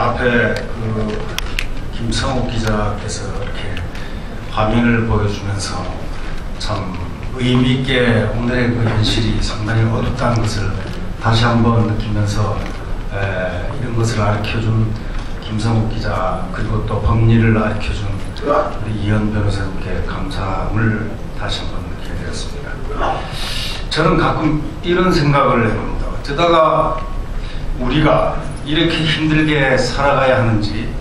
앞에 김성욱 기자께서 이렇게 화면을 보여주면서 참 의미있게 오늘의 그 현실이 상당히 어둡다는 것을 다시 한번 느끼면서 이런 것을 가르쳐준 김성욱 기자, 그리고 또 법리를 가르쳐준 우리 이현 변호사님께 감사함을 다시 한번 느끼게 되었습니다. 저는 가끔 이런 생각을 해봅니다. 어쩌다가 우리가 이렇게 힘들게 살아가야 하는지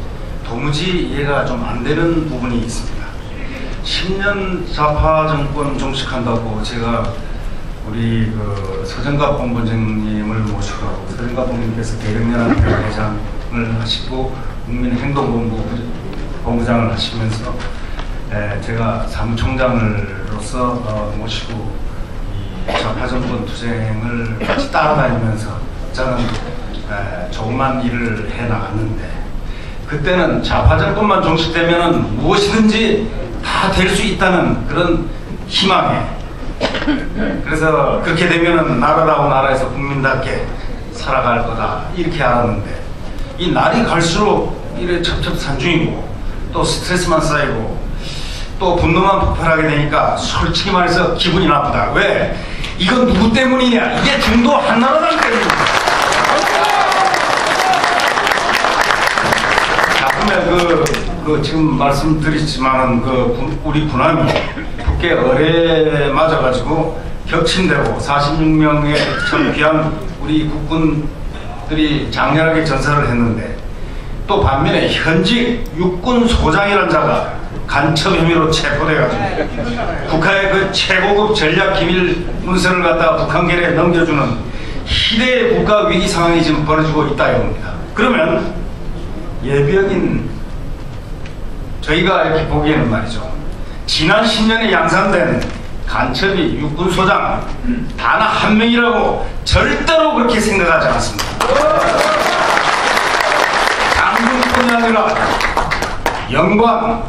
도무지 이해가 좀 안 되는 부분이 있습니다. 10년 좌파 정권 종식한다고 제가 우리 서정갑 본부장님을 모시고, 서정갑 본부님께서 대경련합회 회장을 하시고 국민행동본부 본부장을 하시면서 제가 사무총장으로서 모시고 이 좌파 정권 투쟁을 같이 따라다니면서 저는 조그만 일을 해 나갔는데, 그때는 좌파 정권만 종식되면은 무엇이든지 다 될 수 있다는 그런 희망에, 그래서 그렇게 되면은 나라라고 나라에서 국민답게 살아갈 거다 이렇게 알았는데, 이 날이 갈수록 이래 첩첩산중이고 또 스트레스만 쌓이고 또 분노만 폭발하게 되니까 솔직히 말해서 기분이 나쁘다. 왜? 이건 누구 때문이냐? 이게 중도 한나라당 때문이다. 자, 그러면 지금 말씀드렸지만은 우리 군함이 북해 어뢰에 맞아가지고 격침되고 46명의 참 귀한 우리 국군들이 장렬하게 전사를 했는데, 또 반면에 현직 육군 소장이라는 자가 간첩 혐의로 체포돼가지고 북한의 그 최고급 전략 기밀 문서를 갖다가 북한계에 넘겨주는 희대의 국가 위기 상황이 지금 벌어지고 있다 이겁니다. 그러면 예비역인 저희가 이렇게 보기에는 말이죠, 지난 10년에 양산된 간첩이 육군 소장 단 한 명이라고 절대로 그렇게 생각하지 않습니다. 장군뿐이 아니라 영관,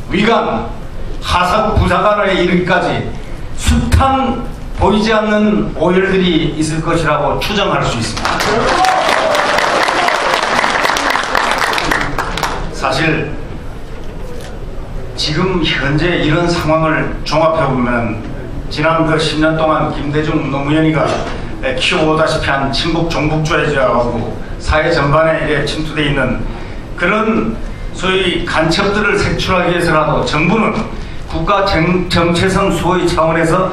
위관, 하사부 부사관에 이르기까지 숱한 보이지 않는 오열들이 있을 것이라고 추정할 수 있습니다. 사실 지금 현재 이런 상황을 종합해보면 지난 10년 동안 김대중 노무현이가 키워오다시피 한 친북 종북주의자하고 사회 전반에 침투되어 있는 그런 소위 간첩들을 색출하기 위해서라도 정부는 국가 정체성 수호의 차원에서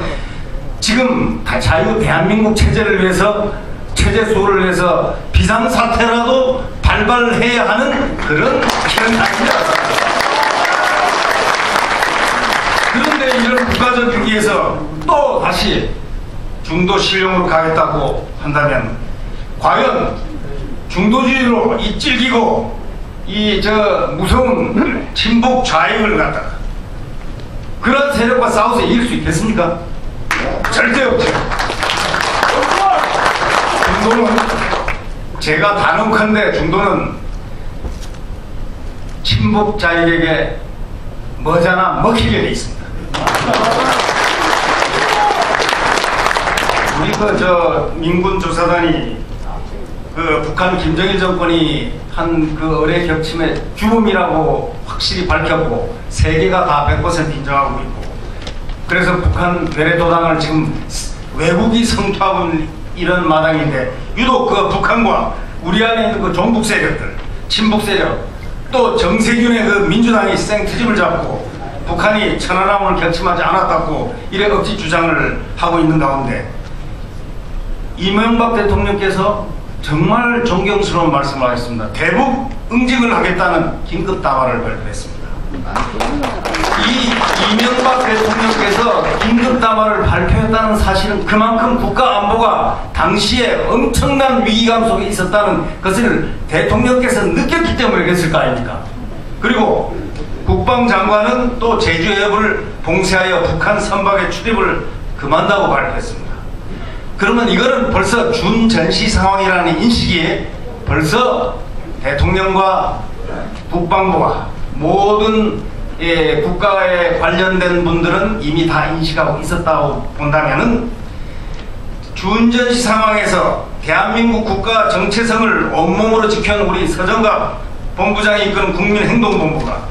지금 자유 대한민국 체제를 위해서, 체제 수호를 위해서 비상사태라도 발발해야 하는 그런 현상입니다. 그런데 이런 국가적 위기에서 또 다시 중도 실용으로 가겠다고 한다면, 과연 중도주의로 이 찔기고 무서운 친북 좌익을 갖다가 그런 세력과 싸워서 이길 수 있겠습니까? 절대 없죠. 중도는, 제가 단언컨대 중도는 친북 좌익에게 머지않아 먹히게 돼 있습니다. 우리 민군 조사단이 북한 김정일 정권이 한 어뢰 격침의 주범이라고 확실히 밝혔고 세계가 다 100% 인정하고 있고, 그래서 북한 외래도당을 지금 외국이 성토하고 이런 마당인데, 유독 북한과 우리 안에 있는 종북 세력들, 친북 세력, 또 정세균의 민주당이 생트집을 잡고 북한이 천안함을 격침하지 않았다고 이래 억지 주장을 하고 있는 가운데, 이명박 대통령께서 정말 존경스러운 말씀을 하셨습니다. 대북 응징을 하겠다는 긴급 담화를 발표했습니다. 이 이명박 대통령께서 긴급 담화를 발표했다는 사실은 그만큼 국가 안보가 당시에 엄청난 위기감 속에 있었다는 것을 대통령께서 느꼈기 때문에 그랬을 거 아닙니까? 그리고 국방장관은 또 제주 해협을 봉쇄하여 북한 선박의 출입을 금한다고 발표했습니다. 그러면 이거는 벌써 준전시 상황이라는 인식이 벌써 대통령과 국방부와 모든 국가에 관련된 분들은 이미 다 인식하고 있었다고 본다면은, 준전시 상황에서 대한민국 국가 정체성을 온몸으로 지켜온 우리 서정갑 본부장이 이끄는 국민행동본부가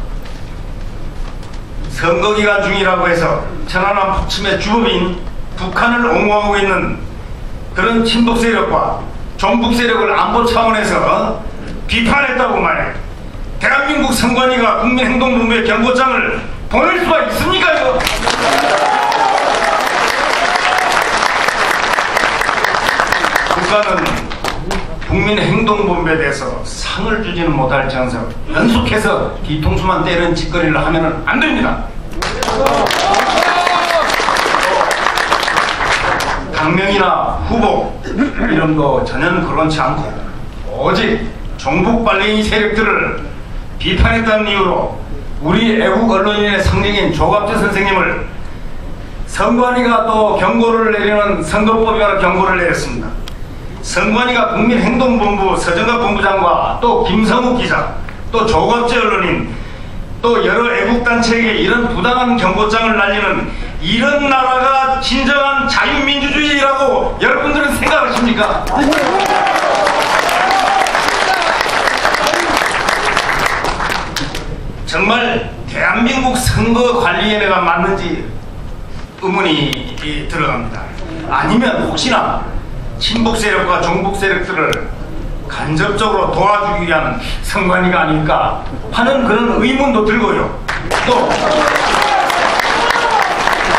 선거기간 중이라고 해서 천안함 북침의 주범인 북한을 옹호하고 있는 그런 친북 세력과 종북 세력을 안보 차원에서 비판했다고 말해. 대한민국 선관위가 국민행동본부에 경고장을 보낼 수가 있습니까 이거? 국가는 국민행동본부에 대해서 상을 주지는 못할 정석 연속해서 뒤통수만 때리는 짓거리를 하면 안 됩니다. 당명이나 후보 이름도 전혀 그렇지 않고 오직 종북 빨갱이 세력들을 비판했다는 이유로 우리 애국 언론인의 상징인 조갑재 선생님을 선관위가 또 경고를 내리는 선거법에 따라 경고를 내렸습니다. 선관위가 국민행동본부 서정갑 본부장과 또 김성욱 기자, 또 조갑재 언론인, 또 여러 애국단체에게 이런 부당한 경고장을 날리는 이런 나라가 진정한 자유민주주의라고 여러분들은 생각하십니까? 정말 대한민국 선거관리위원회가 맞는지 의문이 들어갑니다. 아니면 혹시나 친북 세력과 종북 세력들을 간접적으로 도와주기 위한 선관위가 아닐까 하는 그런 의문도 들고요. 또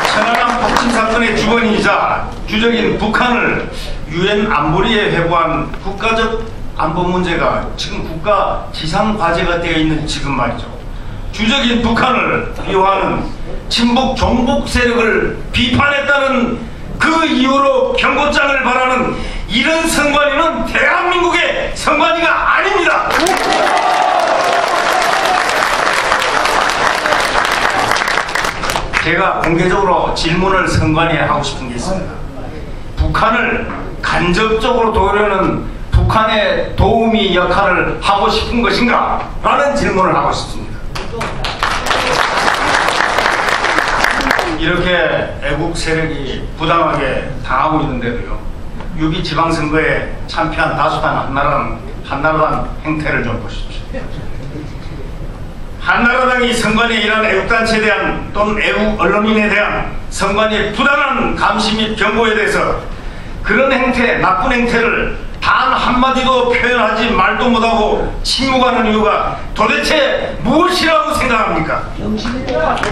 천안함 북침 사건의 주범이자 주적인 북한을 유엔 안보리에 회부한 국가적 안보 문제가 지금 국가 지상 과제가 되어 있는 지금 말이죠. 주적인 북한을 비호하는 친북 종북 세력을 비판했다는 그 이유로 경고장을 바라는 이런 선관위는 대한민국의 선관위가 아닙니다. 제가 공개적으로 질문을 선관위에 하고 싶은 게 있습니다. 북한을 간접적으로 도우려는 북한의 도우미 역할을 하고 싶은 것인가? 라는 질문을 하고 싶습니다. 이렇게 애국 세력이 부당하게 당하고 있는데도요, 6.2 지방선거에 참패한 다수당 한나라당 행태를 좀 보십시오. 한나라당이 선관위에 이러한 애국단체에 대한 또는 애국 언론인에 대한 선관위의 부당한 감시 및 경고에 대해서 그런 행태, 나쁜 행태를 단 한마디도 표현하지 말도 못하고 침묵하는 이유가 도대체 무엇이라고 생각합니까?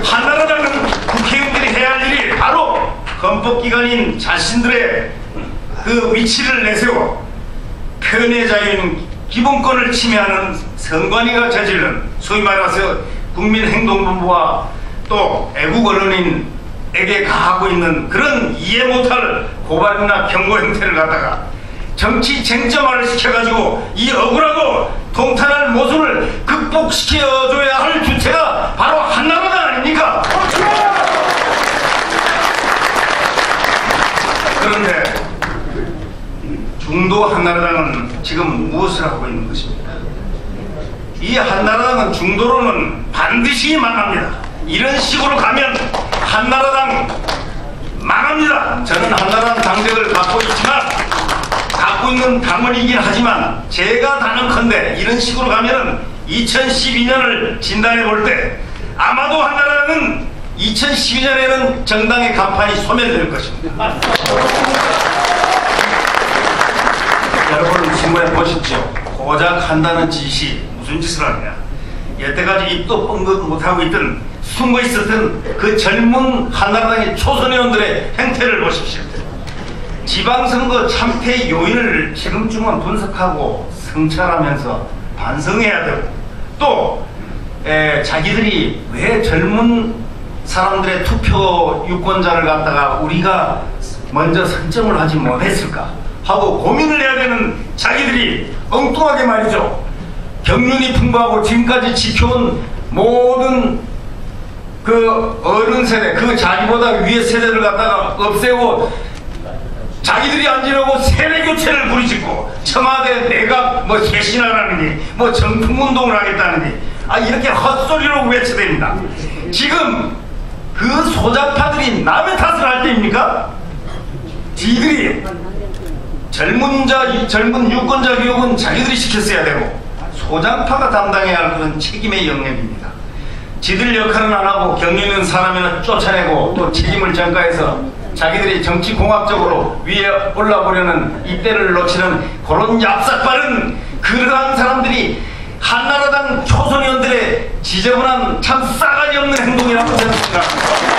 한나라당은 국회의원들이 해야 할 일이 바로 헌법기관인 자신들의 그 위치를 내세워 표현의 자유인 기본권을 침해하는 선관위가 저지른 소위 말해서 국민행동본부와 또 애국 언론인에게 가하고 있는 그런 이해 못할 고발이나 경고 행태를 갖다가 정치 쟁점화를 시켜가지고 이 억울하고 통탄할 모순을 극복시켜줘야 할 주체가 바로 한나라당 아닙니까? 그런데 중도 한나라당은 지금 무엇을 하고 있는 것입니까? 이 한나라당은 중도로는 반드시 망합니다. 이런 식으로 가면 한나라당 망합니다. 저는 한나라당 당적을 갖고 있지만 갖고 있는 당원이긴 하지만 제가 단언컨대 이런 식으로 가면은 2012년을 진단해 볼 때 아마도 한나라당은 2012년에는 정당의 간판이 소멸될 것입니다. 여러분 신문에 보십시오. 고작 한다는 짓이 무슨 짓을 하냐. 여태까지 입도 뻥긋 못하고 있던 숨어 있었던 그 젊은 한나라당의 초선 의원들의 행태를 보십시오. 지방선거 참패 요인을 지금쯤은 분석하고 성찰하면서 반성해야 되고 또 자기들이 왜 젊은 사람들의 투표 유권자를 갖다가 우리가 먼저 선점을 하지 못했을까 하고 고민을 해야 되는 자기들이 엉뚱하게 말이죠. 경륜이 풍부하고 지금까지 지켜온 모든 그 어른 세대, 그 자기보다 위의 세대를 갖다가 없애고 자기들이 앉으려고 세대교체를 부리짓고 청와대 내각 뭐 쇄신하라느니 뭐 정풍운동을 하겠다느니 이렇게 헛소리로 외쳐댑니다. 지금 그 소작파들이 남의 탓을 할 때입니까? 지들이 젊은 유권자 교육은 자기들이 시켰어야 되고 소장파가 담당해야 할 그런 책임의 영역입니다. 지들 역할은 안 하고 경륜 있는 사람이나 쫓아내고 또 책임을 전가해서 자기들이 정치공학적으로 위에 올라보려는 이때를 놓치는 그런 얍삭바른 그러한 사람들이 한나라당 초선 의원들의 지저분한 참 싸가지 없는 행동이라고 저는 생각합니다.